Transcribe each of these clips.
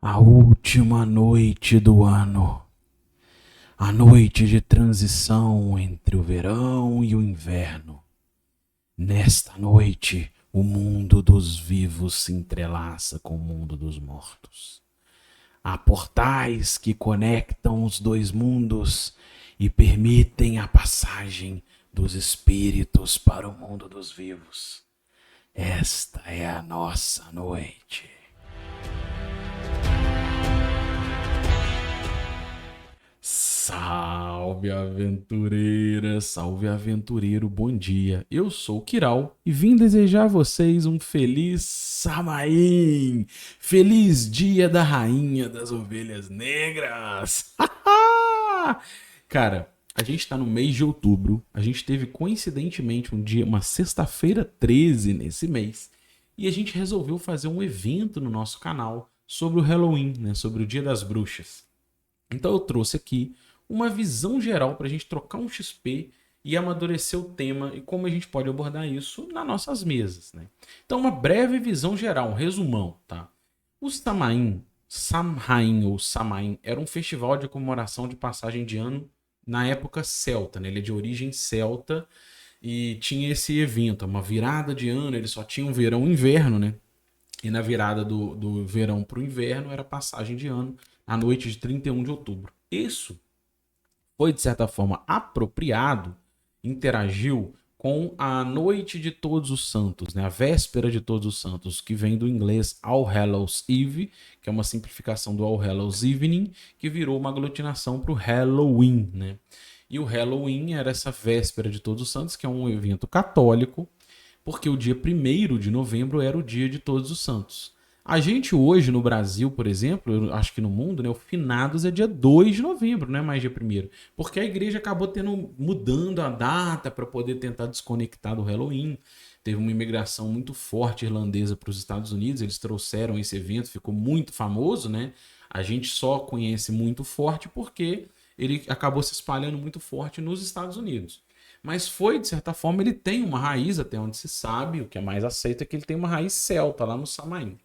A última noite do ano, a noite de transição entre o verão e o inverno. Nesta noite, o mundo dos vivos se entrelaça com o mundo dos mortos. Há portais que conectam os dois mundos e permitem a passagem dos espíritos para o mundo dos vivos. Esta é a nossa noite. Salve aventureira, salve aventureiro, bom dia. Eu sou o Kiral e vim desejar a vocês um feliz Samaim. Feliz dia da rainha das ovelhas negras. Cara, a gente tá no mês de outubro, a gente teve coincidentemente um dia, uma sexta-feira 13 nesse mês, e a gente resolveu fazer um evento no nosso canal sobre o Halloween, né, sobre o Dia das Bruxas. Então eu trouxe aqui uma visão geral para a gente trocar um XP e amadurecer o tema e como a gente pode abordar isso nas nossas mesas, né? Então uma breve visão geral, um resumão, tá? O Samhain ou Samain, era um festival de comemoração de passagem de ano na época celta, né? Ele é de origem celta e tinha esse evento, uma virada de ano, ele só tinha um verão e inverno, né? E na virada do verão para o inverno era passagem de ano, à noite de 31 de outubro. Isso foi, de certa forma, apropriado, interagiu com a Noite de Todos os Santos, né? A véspera de Todos os Santos, que vem do inglês All Hallows Eve, que é uma simplificação do All Hallows Evening, que virou uma aglutinação para o Halloween, né? E o Halloween era essa véspera de Todos os Santos, que é um evento católico, porque o dia 1º de novembro era o dia de Todos os Santos. A gente hoje no Brasil, por exemplo, eu acho que no mundo, né, o Finados é dia 2 de novembro, não é mais dia 1º. Porque a igreja acabou mudando a data para poder tentar desconectar do Halloween. Teve uma imigração muito forte irlandesa para os Estados Unidos, eles trouxeram esse evento, ficou muito famoso, né? A gente só conhece muito forte porque ele acabou se espalhando muito forte nos Estados Unidos. Mas foi, de certa forma, ele tem uma raiz, até onde se sabe, o que é mais aceito é que ele tem uma raiz celta lá no Samaim.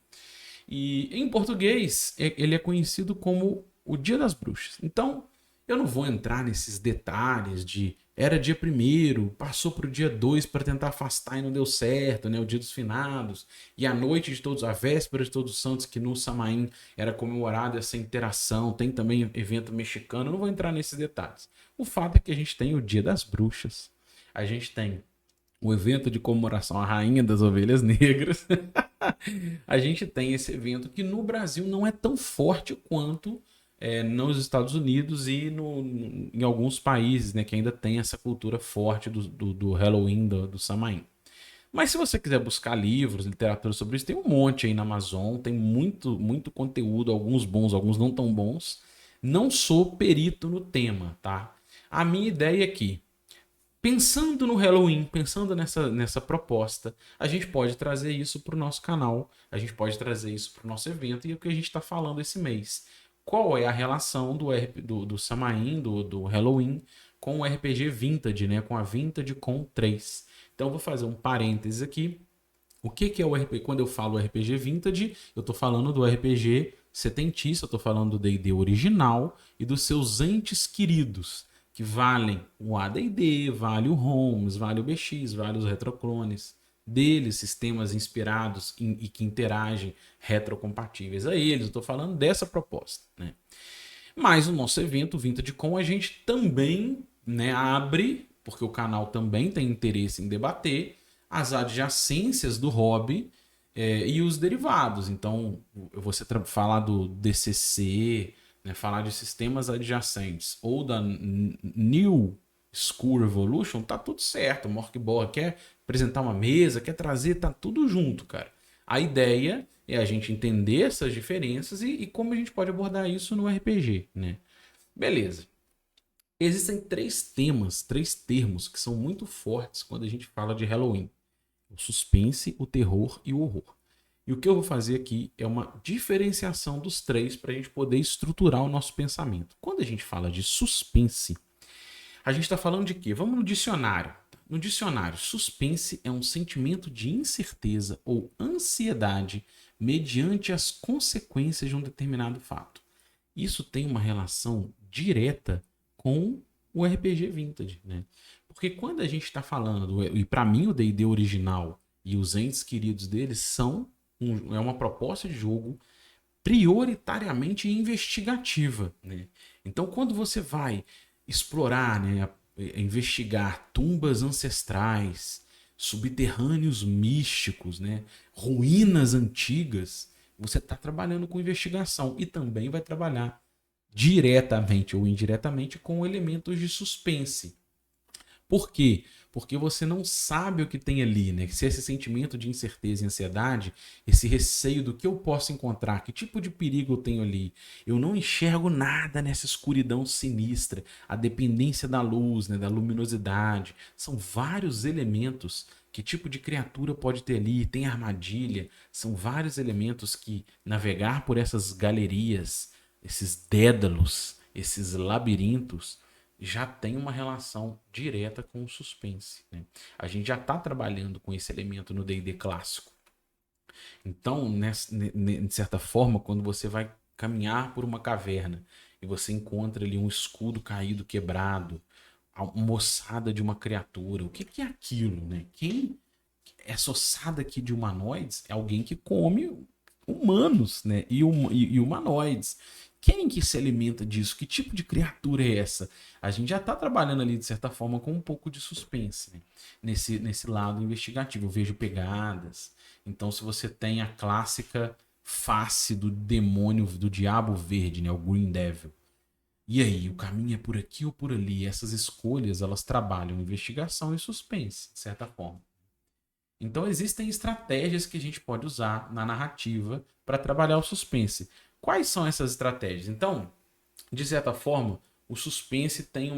E em português, ele é conhecido como o Dia das Bruxas. Então, eu não vou entrar nesses detalhes de era dia 1º, passou para o dia 2 para tentar afastar e não deu certo, né? O dia dos finados, e a noite de todos, a véspera de todos os santos, que no Samaim era comemorada essa interação, tem também evento mexicano, eu não vou entrar nesses detalhes. O fato é que a gente tem o Dia das Bruxas, a gente tem o evento de comemoração à Rainha das Ovelhas Negras. A gente tem esse evento que no Brasil não é tão forte quanto nos Estados Unidos e em alguns países, né, que ainda tem essa cultura forte do Halloween, do Samaim. Mas se você quiser buscar livros, literatura sobre isso, tem um monte aí na Amazon, tem muito, muito conteúdo, alguns bons, alguns não tão bons. Não sou perito no tema, tá? A minha ideia aqui, pensando no Halloween, pensando nessa proposta, a gente pode trazer isso para o nosso canal, a gente pode trazer isso para o nosso evento e é o que a gente está falando esse mês. Qual é a relação do Samaim, do Halloween, com o RPG Vintage, né? Com a Vintage Com 3. Então eu vou fazer um parênteses aqui. O que é o RPG? Quando eu falo RPG Vintage, eu estou falando do RPG setentista, eu estou falando do D&D original e dos seus entes queridos, que valem o AD&D, vale o ROMs, vale o BX, vale os retroclones deles, sistemas inspirados e que interagem retrocompatíveis a eles. Eu estou falando dessa proposta, né? Mas o nosso evento VintageCon a gente também, né, abre, porque o canal também tem interesse em debater as adjacências do hobby e os derivados. Então, você falar do DCC, né, falar de sistemas adjacentes ou da New School Revolution, tá tudo certo. O Morkborg quer apresentar uma mesa, quer trazer, tá tudo junto, cara. A ideia é a gente entender essas diferenças e como a gente pode abordar isso no RPG, né? Beleza. Existem três temas, três termos que são muito fortes quando a gente fala de Halloween: o suspense, o terror e o horror. E o que eu vou fazer aqui é uma diferenciação dos três para a gente poder estruturar o nosso pensamento. Quando a gente fala de suspense, a gente está falando de quê? Vamos no dicionário. No dicionário, suspense é um sentimento de incerteza ou ansiedade mediante as consequências de um determinado fato. Isso tem uma relação direta com o RPG Vintage, né? Porque quando a gente está falando, e para mim o D&D original e os entes queridos deles é uma proposta de jogo prioritariamente investigativa, né? Então, quando você vai explorar, né, investigar tumbas ancestrais, subterrâneos místicos, né, ruínas antigas, você está trabalhando com investigação e também vai trabalhar diretamente ou indiretamente com elementos de suspense. Por quê? Porque você não sabe o que tem ali, né? Se esse sentimento de incerteza e ansiedade, esse receio do que eu posso encontrar, que tipo de perigo eu tenho ali, eu não enxergo nada nessa escuridão sinistra, a dependência da luz, né, da luminosidade, são vários elementos. Que tipo de criatura pode ter ali? Tem armadilha? São vários elementos que navegar por essas galerias, esses dédalos, esses labirintos, já tem uma relação direta com o suspense, né? A gente já está trabalhando com esse elemento no D&D clássico. Então, de certa forma, quando você vai caminhar por uma caverna e você encontra ali um escudo caído, quebrado, uma ossada de uma criatura, o que é aquilo, né? Quem essa ossada aqui de humanoides é alguém que come humanos, né? E humanoides. Quem que se alimenta disso? Que tipo de criatura é essa? A gente já está trabalhando ali, de certa forma, com um pouco de suspense, né? Nesse lado investigativo. Eu vejo pegadas. Então, se você tem a clássica face do demônio, do diabo verde, né? O Green Devil. E aí, o caminho é por aqui ou por ali? Essas escolhas, elas trabalham investigação e suspense, de certa forma. Então existem estratégias que a gente pode usar na narrativa para trabalhar o suspense. Quais são essas estratégias? Então, de certa forma, o suspense tem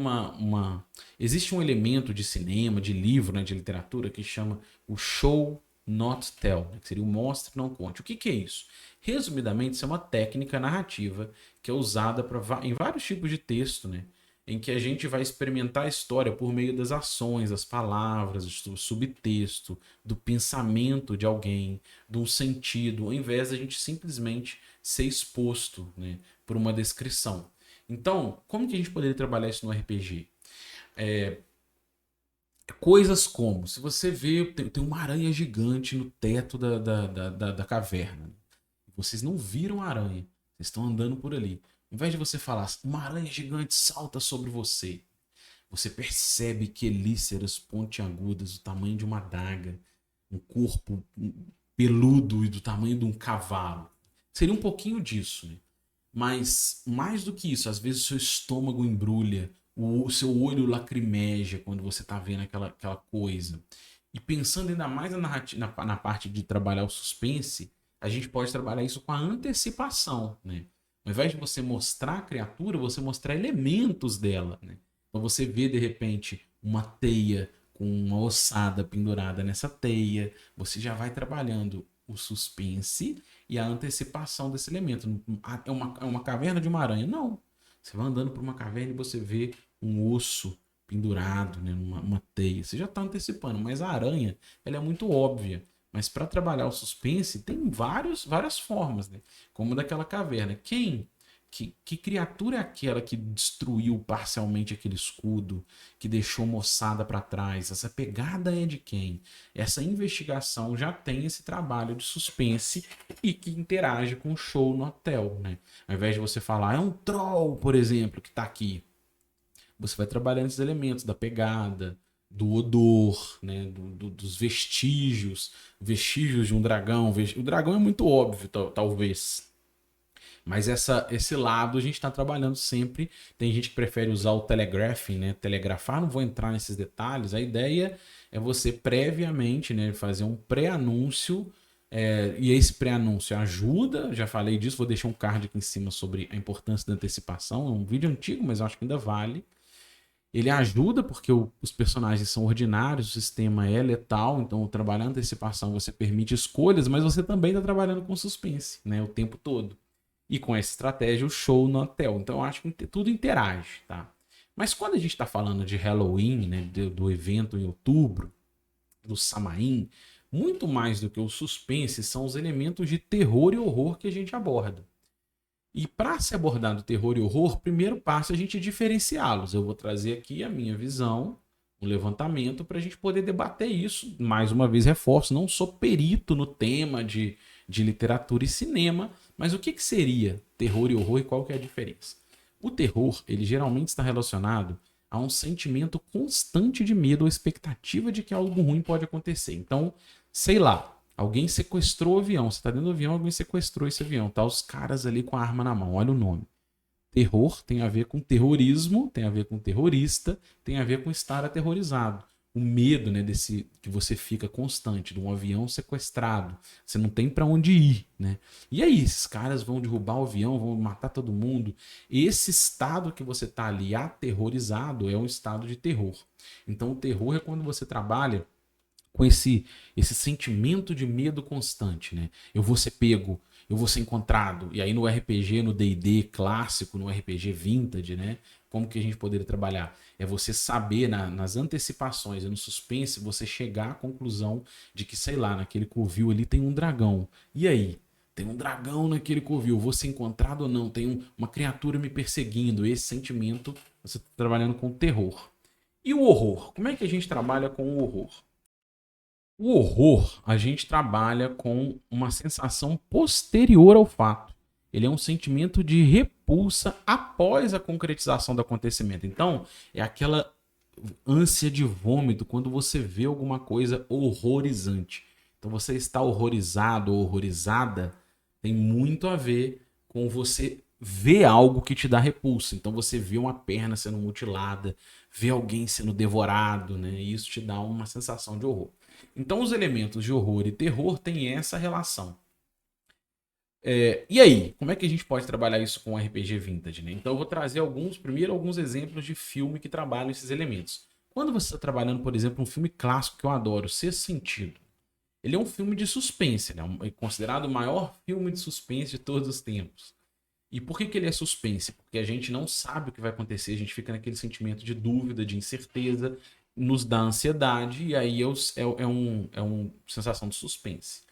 existe um elemento de cinema, de livro, né, de literatura que chama o show not tell, né, que seria o mostre não conte. O que é isso? Resumidamente, isso é uma técnica narrativa que é usada em vários tipos de texto, né? Em que a gente vai experimentar a história por meio das ações, das palavras, do subtexto, do pensamento de alguém, de um sentido, ao invés de a gente simplesmente ser exposto, né, por uma descrição. Então, como que a gente poderia trabalhar isso no RPG? Coisas como, se você vê, tem uma aranha gigante no teto da caverna. Vocês não viram a aranha, vocês estão andando por ali. Ao invés de você falar, uma aranha gigante salta sobre você, você percebe quelíceras pontiagudas do tamanho de uma adaga, um corpo peludo e do tamanho de um cavalo. Seria um pouquinho disso, né? Mas mais do que isso, às vezes o seu estômago embrulha, o seu olho lacrimeja quando você está vendo aquela coisa. E pensando ainda mais na parte de trabalhar o suspense, a gente pode trabalhar isso com a antecipação, né? Ao invés de você mostrar a criatura, você mostrar elementos dela, né? Então você vê de repente uma teia com uma ossada pendurada nessa teia, você já vai trabalhando o suspense e a antecipação desse elemento. É uma caverna de uma aranha? Não. Você vai andando por uma caverna e você vê um osso pendurado, né, uma teia. Você já está antecipando, mas a aranha ela é muito óbvia. Mas para trabalhar o suspense tem várias formas, né? Como daquela caverna. Que criatura é aquela que destruiu parcialmente aquele escudo, que deixou moçada para trás? Essa pegada é de quem? Essa investigação já tem esse trabalho de suspense e que interage com o show no hotel, né? Ao invés de você falar, é um troll, por exemplo, que está aqui, você vai trabalhando esses elementos da pegada, do odor, né, dos vestígios de um dragão. O dragão é muito óbvio, talvez. Mas esse lado a gente está trabalhando sempre. Tem gente que prefere usar o telegraphing, né? Telegrafar, não vou entrar nesses detalhes. A ideia é você previamente, né, fazer um pré-anúncio. E esse pré-anúncio ajuda. Já falei disso, vou deixar um card aqui em cima sobre a importância da antecipação. É um vídeo antigo, mas eu acho que ainda vale. Ele ajuda porque os personagens são ordinários, o sistema é letal, então trabalhar a antecipação você permite escolhas, mas você também está trabalhando com suspense, né, o tempo todo. E com essa estratégia, o show no hotel. Então eu acho que tudo interage, tá? Mas quando a gente está falando de Halloween, né, do evento em outubro, do Samhain, Muito mais do que o suspense são os elementos de terror e horror que a gente aborda. E para se abordar do terror e horror, primeiro passo é a gente diferenciá-los. Eu vou trazer aqui a minha visão, um levantamento, para a gente poder debater isso. Mais uma vez, reforço, não sou perito no tema de literatura e cinema, mas o que seria terror e horror e qual que é a diferença? O terror, ele geralmente está relacionado a um sentimento constante de medo ou expectativa de que algo ruim pode acontecer. Então, sei lá, alguém sequestrou o avião, você está dentro do avião, alguém sequestrou esse avião, tá os caras ali com a arma na mão, olha o nome. Terror tem a ver com terrorismo, tem a ver com terrorista, tem a ver com estar aterrorizado. O medo, né, desse que você fica constante de um avião sequestrado, você não tem para onde ir, né? E aí, esses caras vão derrubar o avião, vão matar todo mundo. Esse estado que você tá ali aterrorizado é um estado de terror. Então, o terror é quando você trabalha com esse sentimento de medo constante, né? Eu vou ser pego, eu vou ser encontrado. E aí no RPG, no D&D clássico, no RPG vintage, né? Como que a gente poderia trabalhar? É você saber nas antecipações e no suspense, você chegar à conclusão de que, sei lá, naquele covil ali tem um dragão. E aí? Tem um dragão naquele covil, vou ser encontrado ou não? Tem uma criatura me perseguindo. Esse sentimento, você está trabalhando com terror. E o horror? Como é que a gente trabalha com o horror? O horror, a gente trabalha com uma sensação posterior ao fato. Ele é um sentimento de repulsa após a concretização do acontecimento. Então, é aquela ânsia de vômito quando você vê alguma coisa horrorizante. Então, você está horrorizado ou horrorizada, tem muito a ver com você ver algo que te dá repulsa. Então, você vê uma perna sendo mutilada, vê alguém sendo devorado, né? E isso te dá uma sensação de horror. Então, os elementos de horror e terror têm essa relação. E aí, como é que a gente pode trabalhar isso com RPG Vintage, né? Então, eu vou trazer primeiro alguns exemplos de filme que trabalham esses elementos. Quando você está trabalhando, por exemplo, um filme clássico que eu adoro, Sexto Sentido. Ele é um filme de suspense, né? É considerado o maior filme de suspense de todos os tempos. E por que ele é suspense? Porque a gente não sabe o que vai acontecer, a gente fica naquele sentimento de dúvida, de incerteza, nos dá ansiedade, e aí é uma sensação de suspense.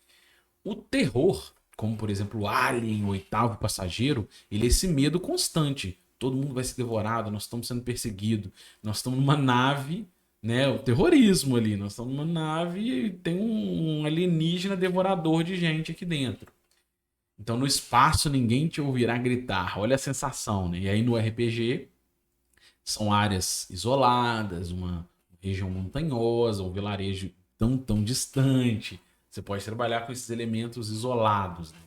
O terror, como por exemplo Alien, o Oitavo Passageiro, ele é esse medo constante. Todo mundo vai ser devorado, nós estamos sendo perseguidos, nós estamos numa nave, né? O terrorismo ali, nós estamos numa nave e tem um alienígena devorador de gente aqui dentro. Então no espaço ninguém te ouvirá gritar, olha a sensação, né? E aí no RPG são áreas isoladas, uma região montanhosa, um vilarejo tão distante. Você pode trabalhar com esses elementos isolados, né?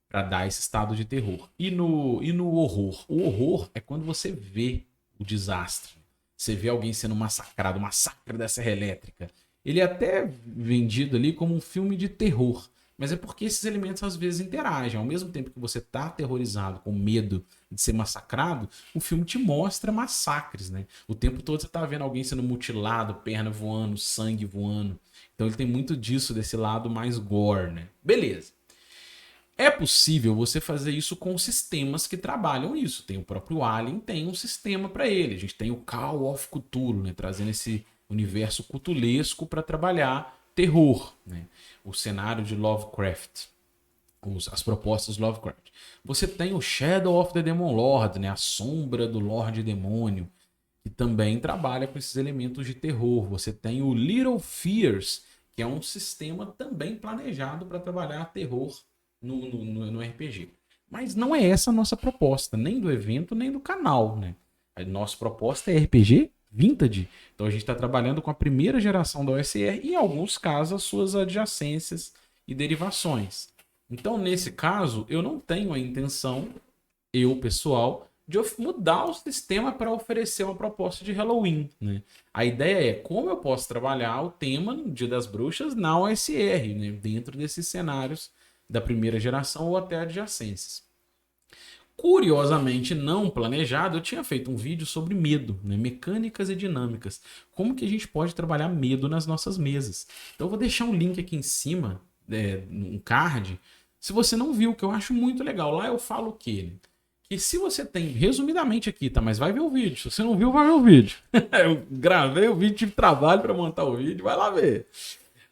Para dar esse estado de terror. E no horror? O horror é quando você vê o desastre. Você vê alguém sendo massacrado, o massacre da Serra Elétrica. Ele é até vendido ali como um filme de terror. Mas é porque esses elementos às vezes interagem. Ao mesmo tempo que você está aterrorizado, com medo de ser massacrado, o filme te mostra massacres, né? O tempo todo você está vendo alguém sendo mutilado, perna voando, sangue voando. Então ele tem muito disso, desse lado mais gore, né? Beleza. É possível você fazer isso com sistemas que trabalham isso. Tem o próprio Alien, tem um sistema para ele. A gente tem o Call of Cthulhu, né? Trazendo esse universo cutulesco para trabalhar terror, né? O cenário de Lovecraft, as propostas de Lovecraft. Você tem o Shadow of the Demon Lord, né? A sombra do Lorde Demônio, que também trabalha com esses elementos de terror. Você tem o Little Fears, que é um sistema também planejado para trabalhar terror no RPG. Mas não é essa a nossa proposta, nem do evento, nem do canal, né? A nossa proposta é RPG Vintage. Então a gente está trabalhando com a primeira geração da OSR e, em alguns casos, as suas adjacências e derivações. Então, nesse caso, eu não tenho a intenção, pessoal, de mudar o sistema para oferecer uma proposta de Halloween, né? A ideia é como eu posso trabalhar o tema no Dia das Bruxas na OSR, né? Dentro desses cenários da primeira geração ou até adjacências. Curiosamente não planejado, eu tinha feito um vídeo sobre medo, né? Mecânicas e dinâmicas. Como que a gente pode trabalhar medo nas nossas mesas. Então eu vou deixar um link aqui em cima, um card, se você não viu, que eu acho muito legal. Lá eu falo o quê? Que se você tem, resumidamente aqui, tá? Mas vai ver o vídeo. Se você não viu, vai ver o vídeo. Eu gravei o vídeo, tive trabalho para montar o vídeo, vai lá ver.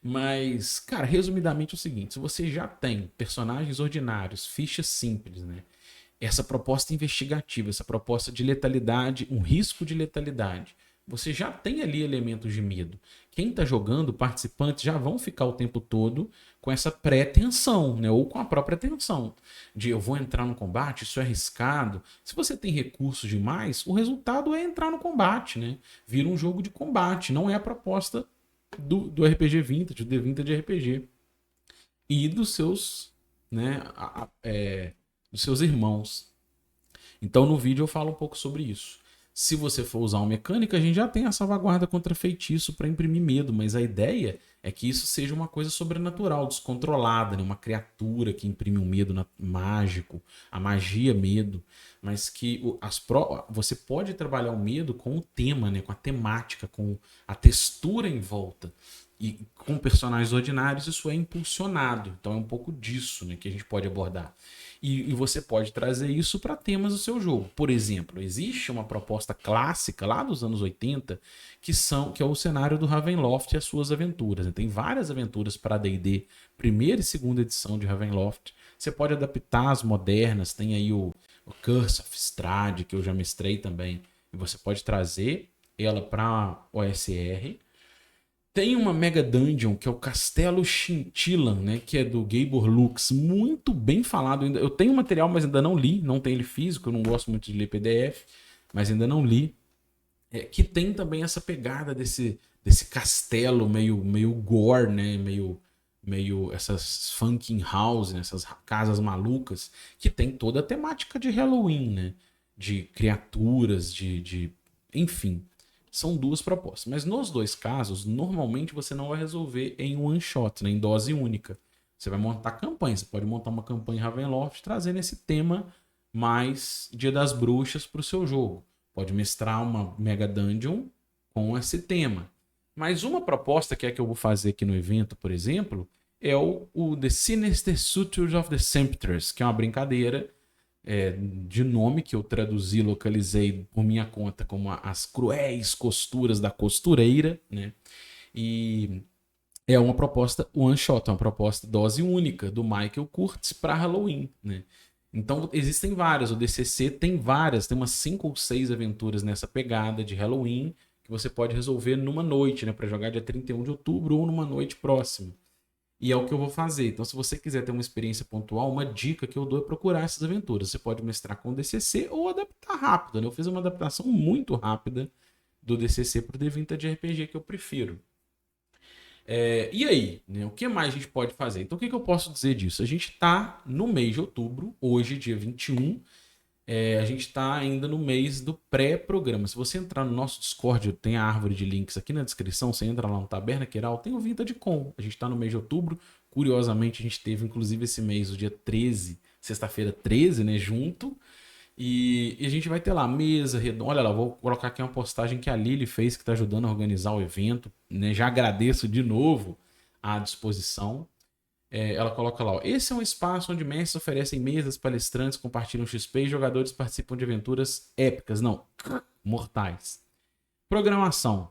Mas, cara, resumidamente é o seguinte: se você já tem personagens ordinários, fichas simples, né? Essa proposta investigativa, essa proposta de letalidade, um risco de letalidade, você já tem ali elementos de medo. Quem está jogando, participantes já vão ficar o tempo todo com essa pré-tensão, né? Ou com a própria tensão de eu vou entrar no combate, isso é arriscado. Se você tem recursos demais, o resultado é entrar no combate, né? Vira um jogo de combate, não é a proposta do RPG Vintage, do The Vintage RPG e dos seus, né, dos seus irmãos. Então no vídeo eu falo um pouco sobre isso. Se você for usar uma mecânica, a gente já tem a salvaguarda contra feitiço para imprimir medo, mas a ideia é que isso seja uma coisa sobrenatural, descontrolada, né? Uma criatura que imprime um medo mágico, a magia medo, mas que você pode trabalhar o medo com o tema, né? Com a temática, com a textura em volta. E com personagens ordinários isso é impulsionado. Então é um pouco disso, né, que a gente pode abordar. E você pode trazer isso para temas do seu jogo. Por exemplo, existe uma proposta clássica lá dos anos 80 que é o cenário do Ravenloft e as suas aventuras. Tem várias aventuras para D&D, primeira e segunda edição de Ravenloft. Você pode adaptar as modernas, tem aí o Curse of Strahd, que eu já mestrei também. E você pode trazer ela para OSR. Tem uma Mega Dungeon, que é o Castelo Shintillan, né? Que é do Gabor Lux. Muito bem falado. Eu tenho material, mas ainda não li. Não tem ele físico, eu não gosto muito de ler PDF. Mas ainda não li. Que tem também essa pegada desse castelo meio gore, né? Meio essas funkin' house, né? Essas casas malucas. Que tem toda a temática de Halloween, né? De criaturas, enfim. São duas propostas. Mas nos dois casos, normalmente você não vai resolver em one shot, né? Em dose única. Você vai montar campanha. Você pode montar uma campanha em Ravenloft trazendo esse tema mais Dia das Bruxas para o seu jogo. Pode mestrar uma Mega Dungeon com esse tema. Mas uma proposta que é que eu vou fazer aqui no evento, por exemplo, é o The Sinister Sutures of the Semptress, que é uma brincadeira de nome que eu traduzi, localizei por minha conta como as cruéis costuras da costureira, né? E é uma proposta one shot, uma proposta dose única do Michael Curtis para Halloween, né? Então existem várias, o DCC tem várias, tem umas 5 ou 6 aventuras nessa pegada de Halloween que você pode resolver numa noite, né, para jogar dia 31 de outubro ou numa noite próxima. E é o que eu vou fazer. Então, se você quiser ter uma experiência pontual, uma dica que eu dou é procurar essas aventuras. Você pode mestrar com o DCC ou adaptar rápido, né? Eu fiz uma adaptação muito rápida do DCC para o D20 de RPG que eu prefiro. E aí, né? O que mais a gente pode fazer? Então, o que eu posso dizer disso? A gente está no mês de outubro, hoje, dia 21. A gente está ainda no mês do pré-programa. Se você entrar no nosso Discord, tem a árvore de links aqui na descrição. Você entra lá no Taberna Queiral, tem o Vintage Com. A gente está no mês de outubro. Curiosamente, a gente teve, inclusive, esse mês, o dia 13, sexta-feira 13, né? Junto. E a gente vai ter lá mesa redonda. Olha lá, vou colocar aqui uma postagem que a Lili fez, que está ajudando a organizar o evento, né? Já agradeço de novo a disposição. Ela coloca lá, ó, esse é um espaço onde mestres oferecem mesas, palestrantes compartilham XP e jogadores participam de aventuras épicas, não, mortais. Programação.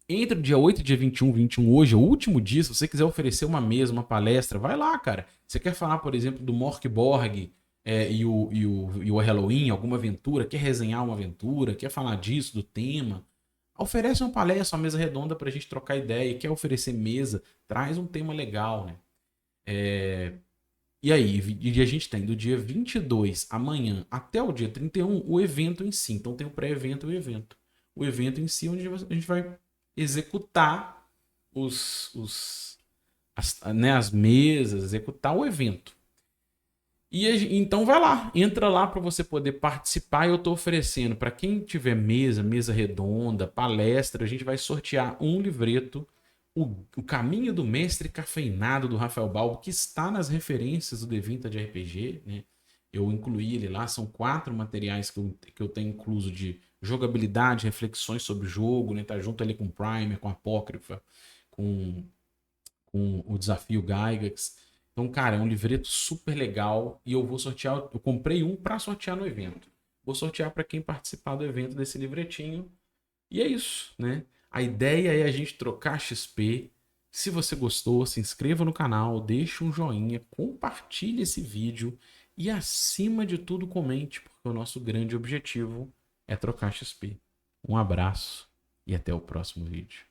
Entre o dia 8 e dia 21 hoje, é o último dia, se você quiser oferecer uma mesa, uma palestra, vai lá, cara. Você quer falar, por exemplo, do Morkborg e o Halloween, alguma aventura, quer resenhar uma aventura, quer falar disso, do tema, oferece uma palestra, uma mesa redonda pra gente trocar ideia, quer oferecer mesa, traz um tema legal, né? E aí, a gente tem do dia 22 amanhã até o dia 31 o evento em si. Então tem o pré-evento e o evento. O evento em si, onde a gente vai executar as mesas, executar o evento. Então vai lá, entra lá para você poder participar. Eu estou oferecendo para quem tiver mesa redonda, palestra, a gente vai sortear um livreto, o Caminho do Mestre Cafeinado do Rafael Balbo, que está nas referências do D20 de RPG, né? Eu incluí ele lá, são 4 materiais que eu tenho incluso de jogabilidade, reflexões sobre o jogo, né? Tá junto ali com o Primer, com a Apócrifa, com o Desafio Gygax. Então, cara, é um livreto super legal e eu vou sortear, eu comprei um para sortear no evento. Vou sortear para quem participar do evento desse livretinho. E é isso, né? A ideia é a gente trocar XP, Se você gostou, se inscreva no canal, deixe um joinha, compartilhe esse vídeo e, acima de tudo, comente, porque o nosso grande objetivo é trocar XP. Um abraço e até o próximo vídeo.